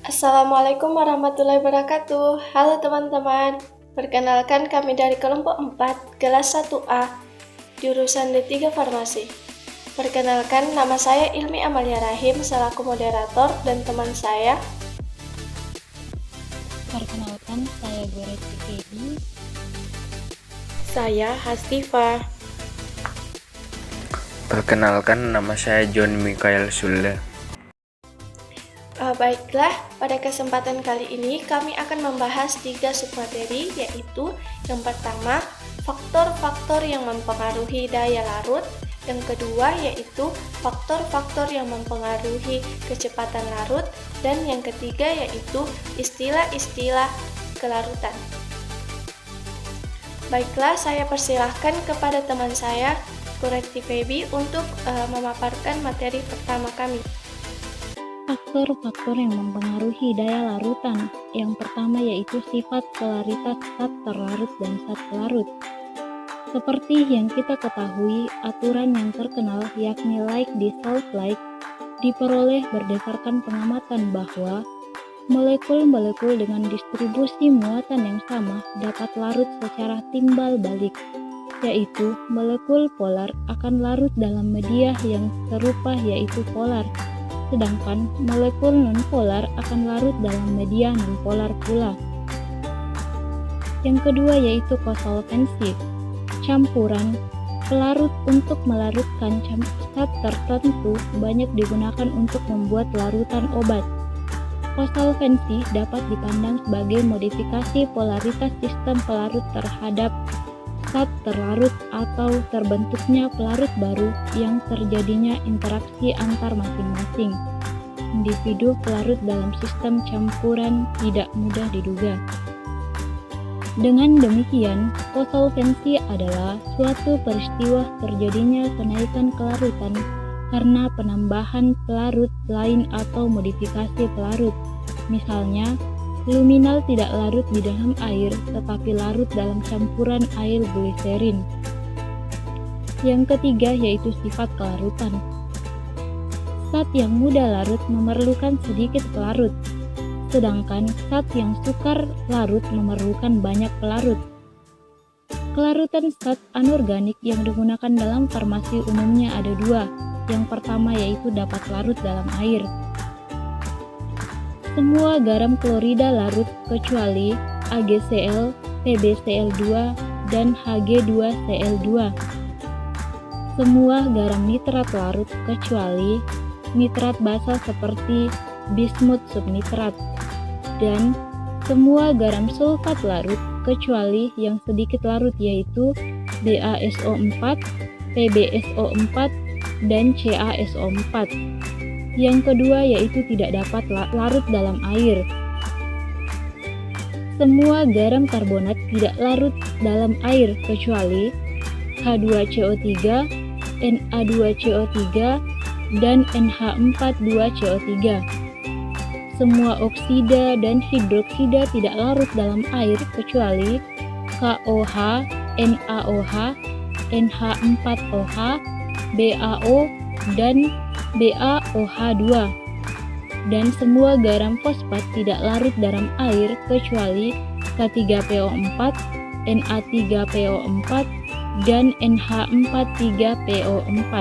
Assalamualaikum warahmatullahi wabarakatuh. Halo teman-teman, perkenalkan kami dari kelompok 4, kelas 1A, jurusan D3 Farmasi. Perkenalkan, nama saya Ilmi Amalia Rahim selaku moderator dan teman saya. Perkenalkan, saya Goretti Feby. Saya Hastifah. Perkenalkan, nama saya John Mikael Sulda. Baiklah, pada kesempatan kali ini kami akan membahas 3 submateri, yaitu yang pertama, faktor-faktor yang mempengaruhi daya larut. Yang kedua yaitu faktor-faktor yang mempengaruhi kecepatan larut, dan yang ketiga yaitu istilah-istilah kelarutan. Baiklah, saya persilahkan kepada teman saya, Goretti Feby, untuk memaparkan materi pertama kami. Faktor-faktor yang mempengaruhi daya larutan. Yang pertama yaitu sifat polaritas zat terlarut dan zat pelarut. Seperti yang kita ketahui, aturan yang terkenal yakni like dissolve like diperoleh berdasarkan pengamatan bahwa molekul-molekul dengan distribusi muatan yang sama dapat larut secara timbal balik, yaitu molekul polar akan larut dalam media yang serupa yaitu polar, sedangkan molekul nonpolar akan larut dalam media nonpolar pula. Yang kedua yaitu kosolvensi. Campuran pelarut untuk melarutkan zat tertentu banyak digunakan untuk membuat larutan obat. Kosolvensi dapat dipandang sebagai modifikasi polaritas sistem pelarut terhadap zat terlarut atau terbentuknya pelarut baru yang terjadinya interaksi antar masing-masing individu pelarut dalam sistem campuran tidak mudah diduga. Dengan demikian, kosolvensi adalah suatu peristiwa terjadinya kenaikan kelarutan karena penambahan pelarut lain atau modifikasi pelarut. Misalnya, luminal tidak larut di dalam air tetapi larut dalam campuran air gliserin. Yang ketiga yaitu sifat kelarutan. Zat yang mudah larut memerlukan sedikit pelarut, sedangkan zat yang sukar larut memerlukan banyak pelarut. Kelarutan zat anorganik yang digunakan dalam farmasi umumnya ada dua. Yang pertama yaitu dapat larut dalam air. Semua garam klorida larut kecuali AgCl, PbCl2, dan Hg2Cl2. Semua garam nitrat larut kecuali nitrat basa seperti bismut subnitrat, dan semua garam sulfat larut kecuali yang sedikit larut yaitu BaSO4, PbSO4, dan CaSO4. Yang kedua yaitu tidak dapat larut dalam air. Semua garam karbonat tidak larut dalam air kecuali H2CO3, Na2CO3, dan NH42CO3. Semua oksida dan hidroksida tidak larut dalam air kecuali KOH, NaOH, NH4OH, BaO, dan BaOH2. Dan semua garam fosfat tidak larut dalam air kecuali K3PO4, Na3PO4, dan NH43PO4.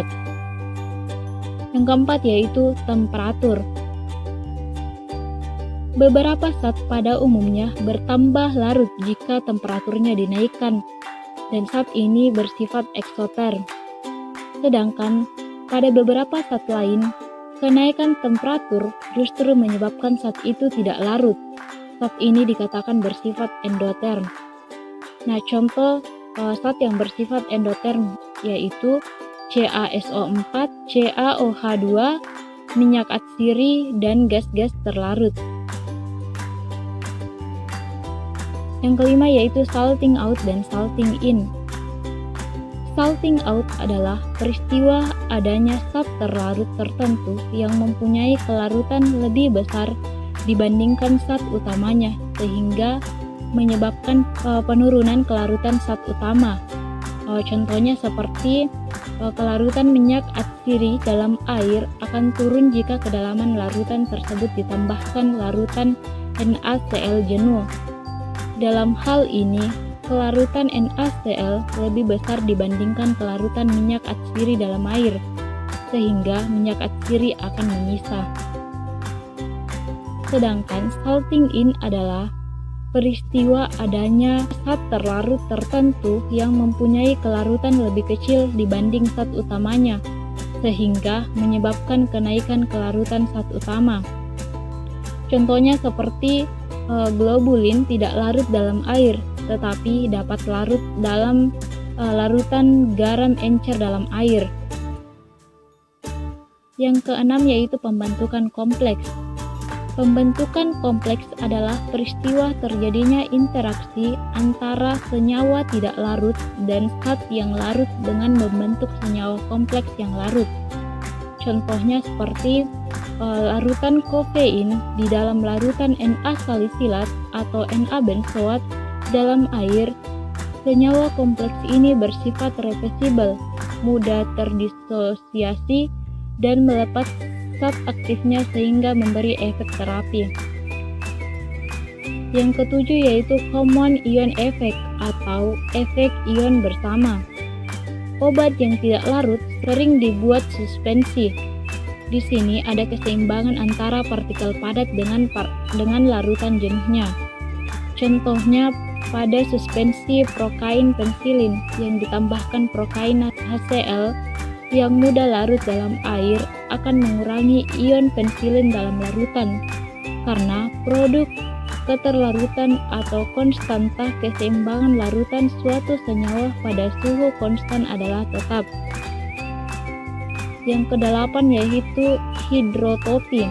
Yang keempat yaitu temperatur. Beberapa zat pada umumnya bertambah larut jika temperaturnya dinaikkan, dan zat ini bersifat eksoter. Sedangkan pada beberapa zat lain, kenaikan temperatur justru menyebabkan zat itu tidak larut. Zat ini dikatakan bersifat endoterm. Nah, contoh zat yang bersifat endoterm yaitu CaSO4, CaOH2, minyak atsiri, dan gas-gas terlarut. Yang kelima yaitu salting out dan salting in. Salting out adalah peristiwa adanya zat terlarut tertentu yang mempunyai kelarutan lebih besar dibandingkan zat utamanya, sehingga menyebabkan penurunan kelarutan zat utama. Contohnya seperti Kelarutan minyak atsiri dalam air akan turun jika kedalaman larutan tersebut ditambahkan larutan NaCl jenuh. Dalam hal ini, kelarutan NaCl lebih besar dibandingkan kelarutan minyak atsiri dalam air, sehingga minyak atsiri akan menyisa. Sedangkan salting in adalah peristiwa adanya zat terlarut tertentu yang mempunyai kelarutan lebih kecil dibanding zat utamanya, sehingga menyebabkan kenaikan kelarutan zat utama. Contohnya seperti globulin tidak larut dalam air, tetapi dapat larut dalam larutan garam encer dalam air. Yang keenam yaitu pembentukan kompleks. Pembentukan kompleks adalah peristiwa terjadinya interaksi antara senyawa tidak larut dan zat yang larut dengan membentuk senyawa kompleks yang larut. Contohnya seperti larutan kofein di dalam larutan Na-salisilat atau Na-benzoat dalam air. Senyawa kompleks ini bersifat reversibel, mudah terdisosiasi dan melepas zat aktifnya sehingga memberi efek terapi. Yang ketujuh yaitu common ion effect atau efek ion bersama. Obat yang tidak larut sering dibuat suspensi. Di sini ada keseimbangan antara partikel padat dengan larutan jenuhnya. Contohnya pada suspensi prokain pensilin yang ditambahkan prokain HCl yang mudah larut dalam air akan mengurangi ion pensilin dalam larutan, karena produk keterlarutan atau konstanta keseimbangan larutan suatu senyawa pada suhu konstan adalah tetap. Yang kedelapan yaitu hidrotopi.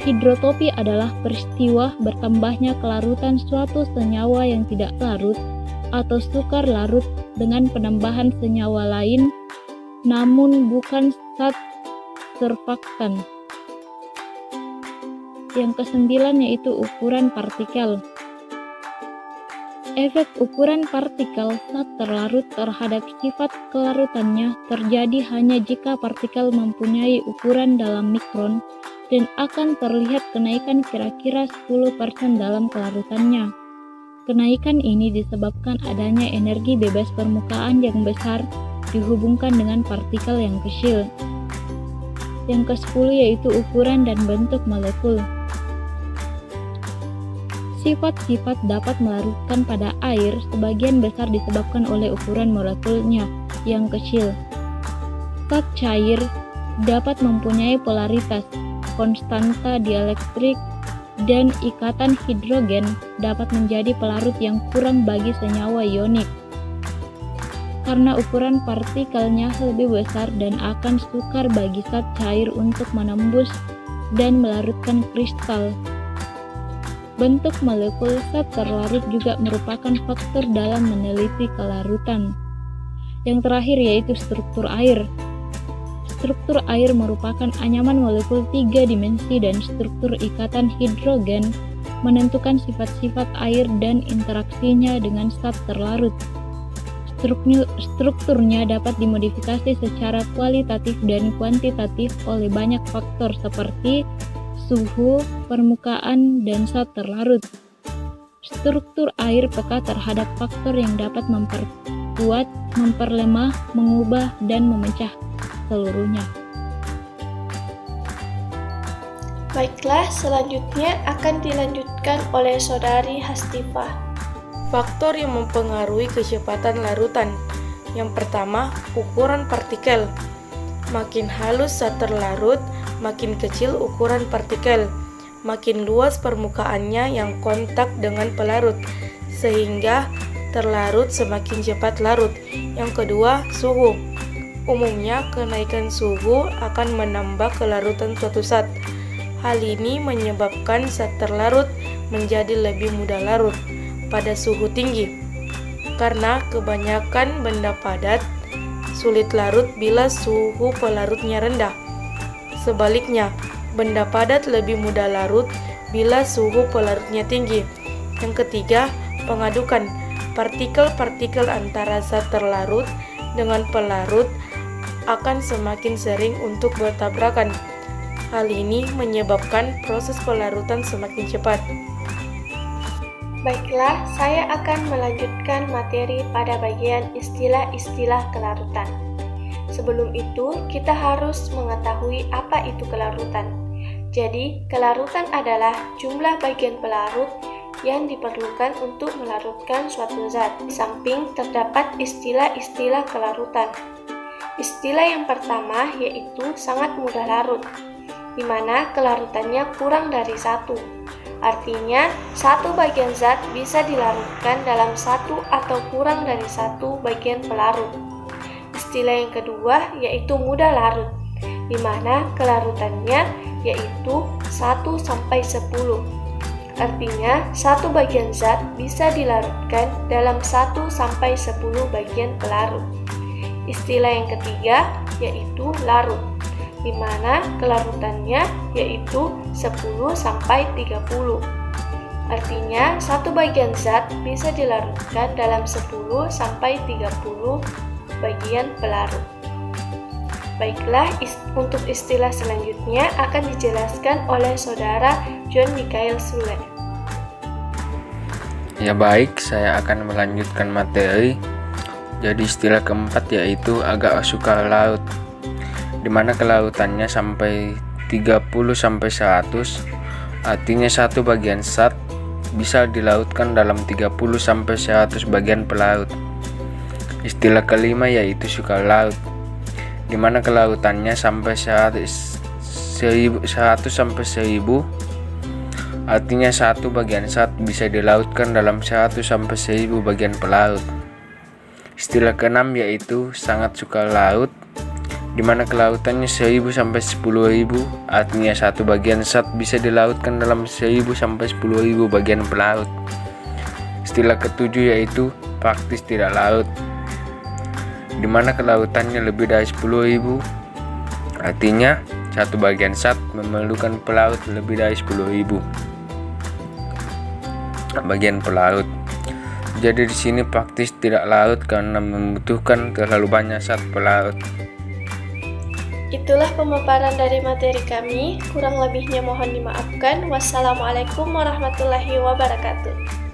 Hidrotopi adalah peristiwa bertambahnya kelarutan suatu senyawa yang tidak larut atau sukar larut dengan penambahan senyawa lain namun bukan zat surfaktan. Yang kesembilan yaitu ukuran partikel. Efek ukuran partikel zat terlarut terhadap sifat kelarutannya terjadi hanya jika partikel mempunyai ukuran dalam mikron dan akan terlihat kenaikan kira-kira 10% dalam kelarutannya. Kenaikan ini disebabkan adanya energi bebas permukaan yang besar dihubungkan dengan partikel yang kecil. Yang ke-10 yaitu ukuran dan bentuk molekul. Sifat-sifat dapat melarutkan pada air sebagian besar disebabkan oleh ukuran molekulnya yang kecil. Zat cair dapat mempunyai polaritas, konstanta dielektrik, dan ikatan hidrogen dapat menjadi pelarut yang kurang bagi senyawa ionik. Karena ukuran partikelnya lebih besar dan akan sukar bagi zat cair untuk menembus dan melarutkan kristal. Bentuk molekul zat terlarut juga merupakan faktor dalam meneliti kelarutan. Yang terakhir yaitu struktur air. Struktur air merupakan anyaman molekul 3 dimensi dan struktur ikatan hidrogen menentukan sifat-sifat air dan interaksinya dengan zat terlarut. Strukturnya dapat dimodifikasi secara kualitatif dan kuantitatif oleh banyak faktor seperti suhu, permukaan, dan zat terlarut. Struktur air peka terhadap faktor yang dapat memperkuat, memperlemah, mengubah, dan memecah seluruhnya. Baiklah, selanjutnya akan dilanjutkan oleh Saudari Hastifah. Faktor yang mempengaruhi kecepatan larutan. Yang pertama, ukuran partikel. Makin halus zat terlarut, makin kecil ukuran partikel. Makin luas permukaannya yang kontak dengan pelarut, sehingga terlarut semakin cepat larut. Yang kedua, suhu. Umumnya, kenaikan suhu akan menambah kelarutan suatu zat. Hal ini menyebabkan zat terlarut menjadi lebih mudah larut pada suhu tinggi, karena kebanyakan benda padat sulit larut bila suhu pelarutnya rendah. Sebaliknya, benda padat lebih mudah larut bila suhu pelarutnya tinggi. Yang ketiga, pengadukan. Partikel-partikel antara zat terlarut dengan pelarut akan semakin sering untuk bertabrakan. Hal ini menyebabkan proses pelarutan semakin cepat. Baiklah, saya akan melanjutkan materi pada bagian istilah-istilah kelarutan. Sebelum itu, kita harus mengetahui apa itu kelarutan. Jadi, kelarutan adalah jumlah bagian pelarut yang diperlukan untuk melarutkan suatu zat. Di samping terdapat istilah-istilah kelarutan. Istilah yang pertama yaitu sangat mudah larut, di mana kelarutannya kurang dari 1. Artinya, satu bagian zat bisa dilarutkan dalam satu atau kurang dari 1 bagian pelarut. Istilah yang kedua yaitu mudah larut, di mana kelarutannya yaitu 1 sampai 10. Artinya, satu bagian zat bisa dilarutkan dalam 1 sampai 10 bagian pelarut. Istilah yang ketiga yaitu larut, di mana kelarutannya yaitu 10 sampai 30. Artinya, satu bagian zat bisa dilarutkan dalam 10 sampai 30 bagian pelarut. Baiklah, untuk istilah selanjutnya akan dijelaskan oleh saudara John Michael Schuller. Ya baik, saya akan melanjutkan materi. Jadi istilah keempat yaitu agak suka larut, di mana kelarutannya sampai 30 sampai 100. Artinya satu bagian zat bisa dilarutkan dalam 30 sampai 100 bagian pelarut. Istilah kelima yaitu suka larut, di mana kelarutannya sampai 100 sampai 1000. Artinya satu bagian zat bisa dilarutkan dalam 100 sampai 1000 bagian pelarut. Istilah keenam yaitu sangat suka larut, di mana kelarutannya 1000 sampai 10.000. Artinya satu bagian zat bisa dilarutkan dalam 1000 sampai 10.000 bagian pelarut. Istilah ketujuh yaitu praktis tidak larut, di mana kelarutannya lebih dari 10.000. Artinya satu bagian zat memerlukan pelarut lebih dari 10.000 bagian pelarut. Jadi di sini praktis tidak larut karena membutuhkan terlalu banyak zat pelarut. Itulah pemaparan dari materi kami. Kurang lebihnya mohon dimaafkan. Wassalamualaikum warahmatullahi wabarakatuh.